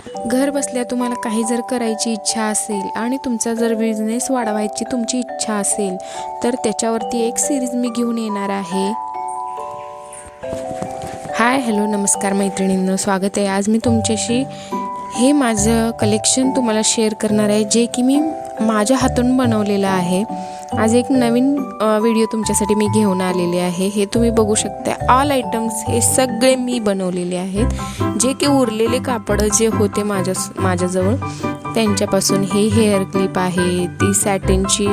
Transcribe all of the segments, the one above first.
घर बसल्या तुम्हाला काही जर करायची इच्छा असेल आणि तुमचा जर बिझनेस वाढवायची तुमची इच्छा असेल तर त्याच्यावरती एक सिरीज मी घेऊन येणार आहे। हाय हॅलो नमस्कार मैत्रिणींनो, स्वागत आहे। आज मी तुमच्याशी हे माझं कलेक्शन तुम्हाला शेअर करणार आहे, जे की मी माझ्या हातून बनवलेलं आहे। आज एक नवीन व्हिडिओ तुमच्यासाठी मी घेऊन आलेले आहे। हे तुम्ही बघू शकता, ऑल आयटम्स हे सगळे मी बनवलेले आहेत। जे की उरलेले कापड जे होते माझ्याजवळ त्यांच्यापासून हे हेअर क्लिप आहे, ती सॅटिनची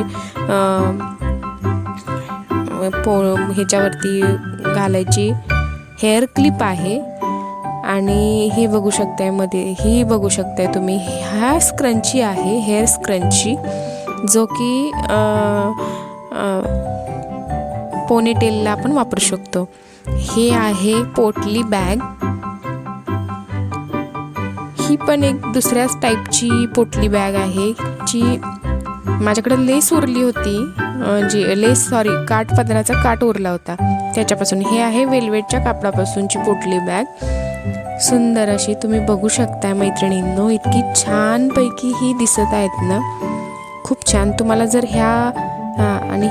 ह्याच्यावरती घालायची हेअर क्लिप आहे। आणि हे बघू शकताय, मध्ये ही बघू शकताय तुम्ही, हा स्क्रंची आहे, हेअर स्क्रंची, जो की पोनीटेलला आपण वापरू शकतो। हे आहे पोटली बॅग, ही पण एक दुसऱ्याच टाईपची पोटली बॅग आहे, जी माझ्याकडे लेस उरली होती, काठ पदराचा काठ उरला होता त्याच्यापासून। हे आहे वेल्वेटच्या कापडापासूनची पोटली बॅग, सुंदर अशी तुम्ही बघू शकताय मैत्रिणींनो, इतकी छान पैकी ही दिसत आहेत ना, खूप छान। तुम्हाला जर आणि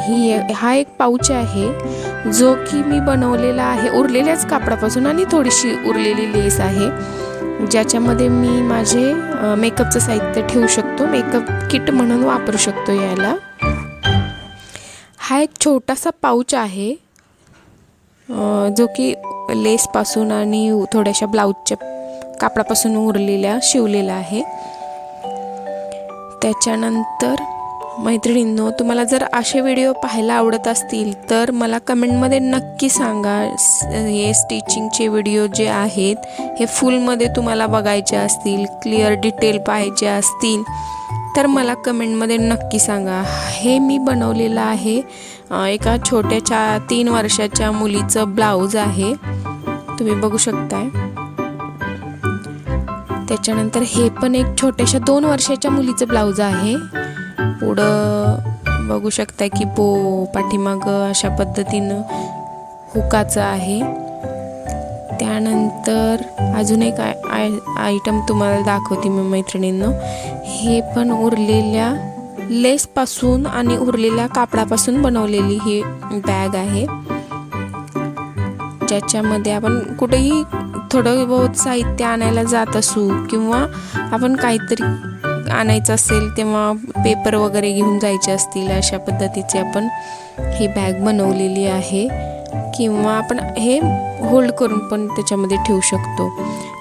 हा एक पाऊच आहे, जो की मी बनवलेला आहे उरलेल्याच कापडापासून, आणि थोडीशी उरलेली लेस आहे, ज्याच्यामध्ये मी माझे मेकअपचं साहित्य ठेवू शकतो, मेकअप किट म्हणून वापरू शकतो याला। हा एक छोटासा पाऊच आहे, जो की लेसपासून आणि थोड्याशा ब्लाऊजच्या कापडापासून उरलेल्या शिवलेला आहे। त्याच्यानंतर मैत्रिणींनो, तुम्हाला जर असे व्हिडिओ पाहायला आवडत असतील तर मला कमेंटमध्ये नक्की सांगा। हे स्टिचिंगचे व्हिडिओ जे आहेत हे फुलमध्ये तुम्हाला बघायचे असतील, क्लिअर डिटेल पाहायचे असतील तर मला कमेंटमध्ये नक्की सांगा। हे मी बनवलेलं आहे एका छोट्याच्या 3 वर्षाच्या मुलीचं ब्लाऊज आहे, तुम्ही बघू शकताय। त्याच्यानंतर हे पण एक छोट्याशा 2 वर्षाच्या मुलीचं ब्लाऊज आहे। पुढं बघू शकताय की पाठीमाग अशा पद्धतीनं हुकाचं आहे। त्यानंतर अजून एक आयटम तुम्हाला दाखवते मी मैत्रिणींनो, हे पण उरलेल्या लेसपासून आणि उरलेल्या कापडापासून बनवलेली ही बॅग आहे, ज्याच्यामध्ये आपण कुठेही थोडं बहुत साहित्य आणायला जात असू किंवा आपण काहीतरी आणायचं असेल तेव्हा पेपर वगैरे घेऊन जायचे असतील, अशा पद्धतीचे आपण ही बॅग बनवलेली आहे, किंवा आपण हे होल्ड करून पण त्याच्यामध्ये ठेवू शकतो।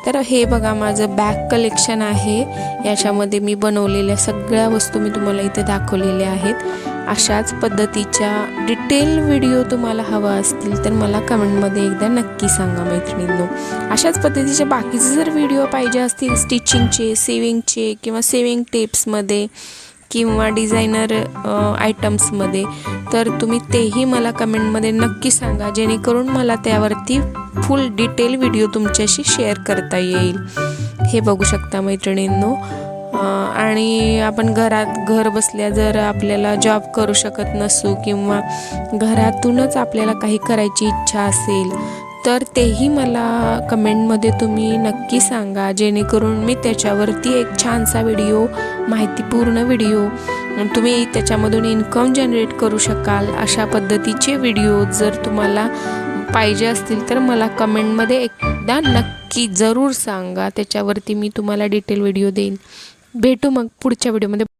तर हे बघा माझं बॅग कलेक्शन आहे, याच्यामध्ये मी बनवलेल्या सगळ्या वस्तू मी तुम्हाला इथे दाखवलेल्या आहेत। अशाच पद्धतीच्या डिटेल व्हिडिओ तुम्हाला हवा असतील तर मला कमेंटमध्ये एकदा नक्की सांगा मैत्रिणींनो। अशाच पद्धतीचे बाकीचे जर व्हिडिओ पाहिजे असतील स्टिचिंगचे, सेविंगचे किंवा सेविंग टिप्समध्ये किंवा डिझायनर आयटम्समध्ये, तर तुम्ही तेही मला कमेंटमध्ये नक्की सांगा, जेणेकरून मला त्यावरती फुल डिटेल व्हिडिओ तुमच्याशी शेअर करता येईल। हे बघू शकता मैत्रिणींनो, आणि आपण घर बसल्या जर आपल्याला जॉब करू शकत नसू किंवा घरातूनच आपल्याला काही करायची इच्छा असेल तर तेही मला कमेंटमध्ये तुम्ही नक्की सांगा, जेणेकरून मी त्याच्यावरती एक छानसा व्हिडिओ, माहितीपूर्ण व्हिडिओ, तुम्ही त्याच्यामधून इन्कम जनरेट करू शकाल अशा पद्धतीचे व्हिडिओ जर तुम्हाला पाहिजे असतील तर मला कमेंटमध्ये एकदा नक्की जरूर सांगा, त्याच्यावरती मी तुम्हाला डिटेल व्हिडिओ देईन। भेटू मग पुढच्या व्हिडिओमध्ये।